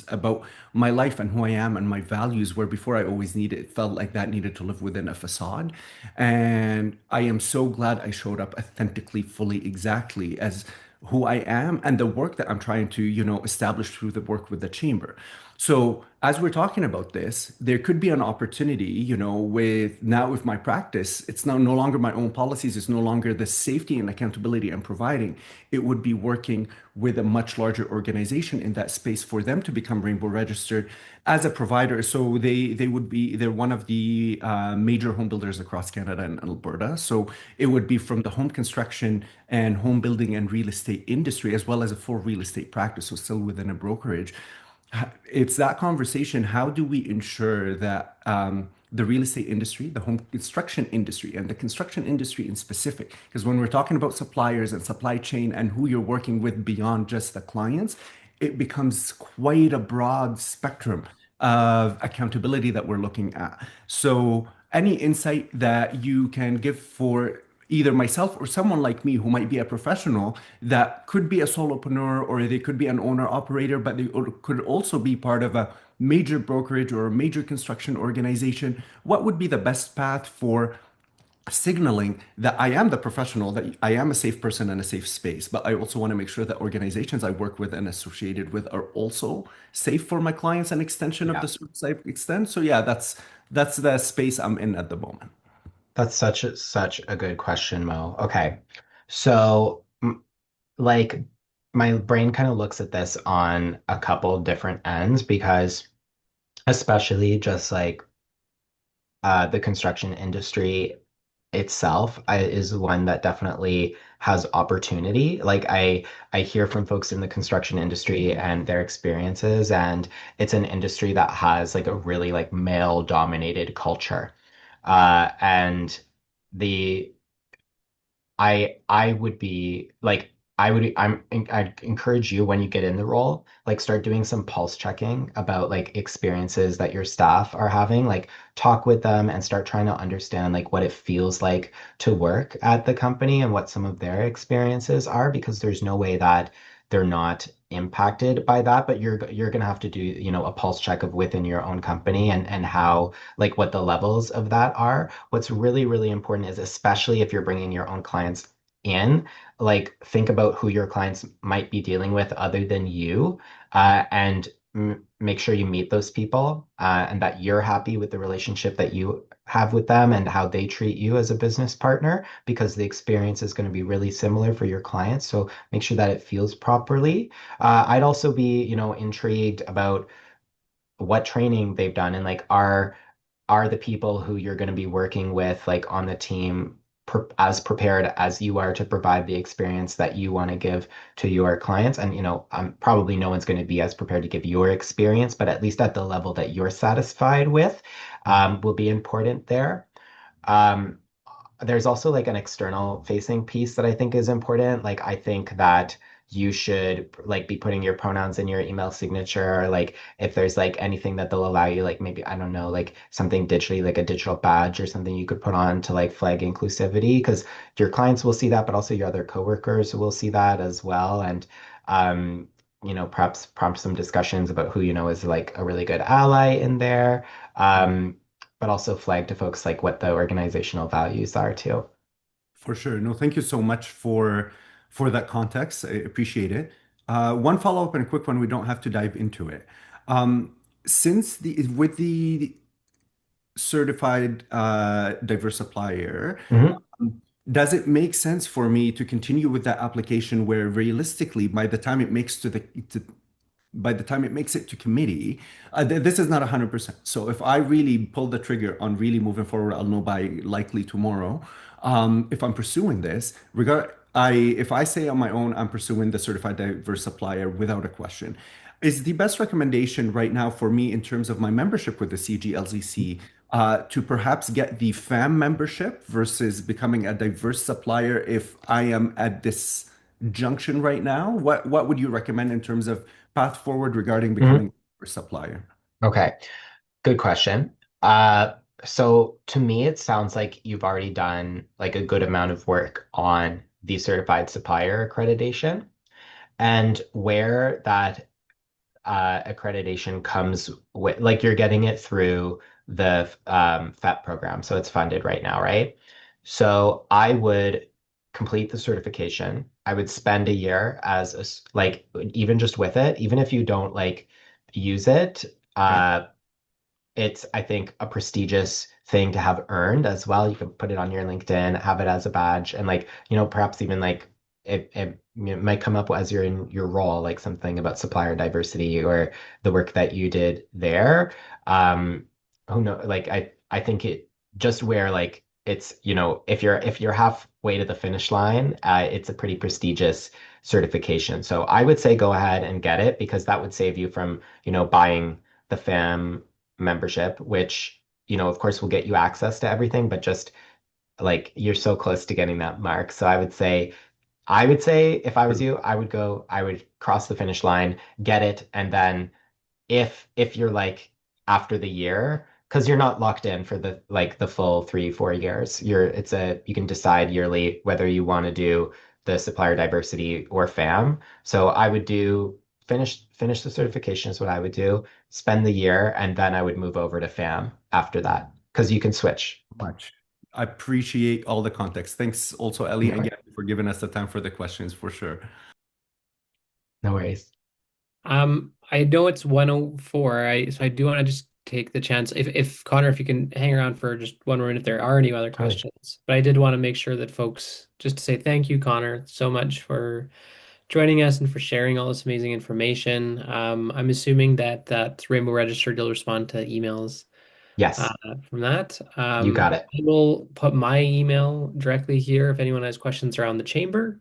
about my life and who I am and my values, where before I always needed, it felt like that needed to live within a facade. And I am so glad I showed up authentically, fully, exactly as who I am and the work that I'm trying to, establish through the work with the chamber. So as we're talking about this, there could be an opportunity, with my practice, it's now no longer my own policies, it's no longer the safety and accountability I'm providing. It would be working with a much larger organization in that space for them to become Rainbow registered as a provider. So they're one of the major home builders across Canada and Alberta. So it would be from the home construction and home building and real estate industry, as well as a full real estate practice. So still within a brokerage. It's that conversation. How do we ensure that the real estate industry, the home construction industry, and the construction industry in specific, because when we're talking about suppliers and supply chain and who you're working with beyond just the clients, it becomes quite a broad spectrum of accountability that we're looking at. So, any insight that you can give for either myself or someone like me who might be a professional that could be a solopreneur or they could be an owner operator, but they could also be part of a major brokerage or a major construction organization. What would be the best path for signaling that I am the professional, that I am a safe person in a safe space, but I also want to make sure that organizations I work with and associated with are also safe for my clients and extension of Yeah. the service I extend. So yeah, that's the space I'm in at the moment. That's such a good question, Mo. Okay. So, like my brain kind of looks at this on a couple different ends because especially just like the construction industry itself is one that definitely has opportunity. Like I hear from folks in the construction industry and their experiences, and it's an industry that has like a really like male dominated culture. And the I would be like I'd encourage you when you get in the role, like start doing some pulse checking about like experiences that your staff are having, like talk with them and start trying to understand like what it feels like to work at the company and what some of their experiences are, because there's no way that they're not impacted by that, but you're gonna have to do, a pulse check of within your own company and how like what the levels of that are. What's really, really important is especially if you're bringing your own clients in, like think about who your clients might be dealing with other than you, and make sure you meet those people, and that you're happy with the relationship that you have with them and how they treat you as a business partner, because the experience is going to be really similar for your clients. So make sure that it feels properly. I'd also be, intrigued about what training they've done and like are the people who you're going to be working with like on the team as prepared as you are to provide the experience that you want to give to your clients. And probably no one's going to be as prepared to give your experience, but at least at the level that you're satisfied with, will be important there. um, there's also like an external facing piece that I think is important. Like I think that you should like be putting your pronouns in your email signature, or like if there's like anything that they'll allow you, like maybe I don't know, like something digitally, like a digital badge or something you could put on to like flag inclusivity, because your clients will see that, but also your other coworkers will see that as well. And um, perhaps prompt some discussions about who is like a really good ally in there. Um, but also flag to folks like what the organizational values are too. For sure. No, thank you so much for that context. I appreciate it. One follow-up and a quick one. We don't have to dive into it. Since the with the certified diverse supplier, Mhm. does it make sense for me to continue with that application where realistically, by the time it makes it to committee, this is not 100%. So if I really pull the trigger on really moving forward, I'll know by likely tomorrow. If I'm pursuing this, if I say on my own, I'm pursuing the certified diverse supplier without a question. Is the best recommendation right now for me in terms of my membership with the CGLCC to perhaps get the FAM membership versus becoming a diverse supplier if I am at this junction right now? What would you recommend in terms of path forward regarding Mhm. becoming a supplier? Okay, good question. Uh, so to me, it sounds like you've already done like a good amount of work on the certified supplier accreditation, and where that accreditation comes with, like you're getting it through the FEP program, so it's funded right now, right? So I would complete the certification. I would spend a year as like even just with it, even if you don't like use it. Okay. It's, I think, a prestigious thing to have earned as well. You can put it on your LinkedIn, have it as a badge, and like, perhaps even like it might come up as you're in your role, like something about supplier diversity or the work that you did there. Um, who know, like I think it just where like it's, if you're halfway to the finish line, it's a pretty prestigious certification. So I would say go ahead and get it, because that would save you from, buying the FAM membership, which, of course, will get you access to everything, but just like you're so close to getting that mark. So I would say if I was you, I would cross the finish line, get it, and then if you're like after the year, because you're not locked in for the full 3, 4 years. You can decide yearly whether you want to do the supplier diversity or FAM. So I would do finish the certification is what I would do, spend the year, and then I would move over to FAM after that, because you can switch. Much. I appreciate all the context. Thanks also, Ellie, No, again, for giving us the time for the questions for sure. no worries. I know it's 1:04. So I do want to just take the chance. If Connor, if you can hang around for just one more minute, if there are any other Totally. questions. But I did want to make sure that folks, just to say thank you, Connor, so much for joining us and for sharing all this amazing information. I'm assuming that Rainbow Registered, you'll respond to emails uh, Yes, from that. you got it. I will put my email directly here if anyone has questions around the chamber.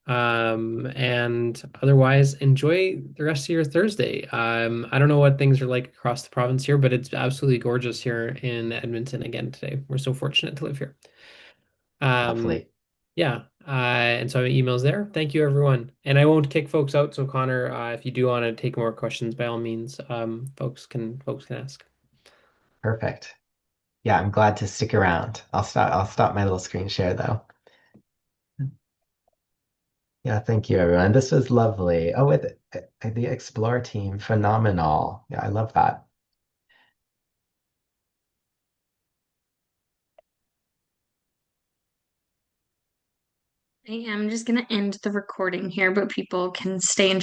And otherwise, enjoy the rest of your Thursday. I don't know what things are like across the province here, but it's absolutely gorgeous here in Edmonton again today. We're so fortunate to live here. Um, Lovely. yeah, and so my email's there. Thank you, everyone. And I won't kick folks out. So Connor, if you do want to take more questions, by all means, folks can ask. Perfect. Yeah, I'm glad to stick around. I'll stop my little screen share though. Yeah, thank you, everyone. This was lovely. Oh, with the Explore team, phenomenal. Yeah, I love that. I am just going to end the recording here, but people can stay and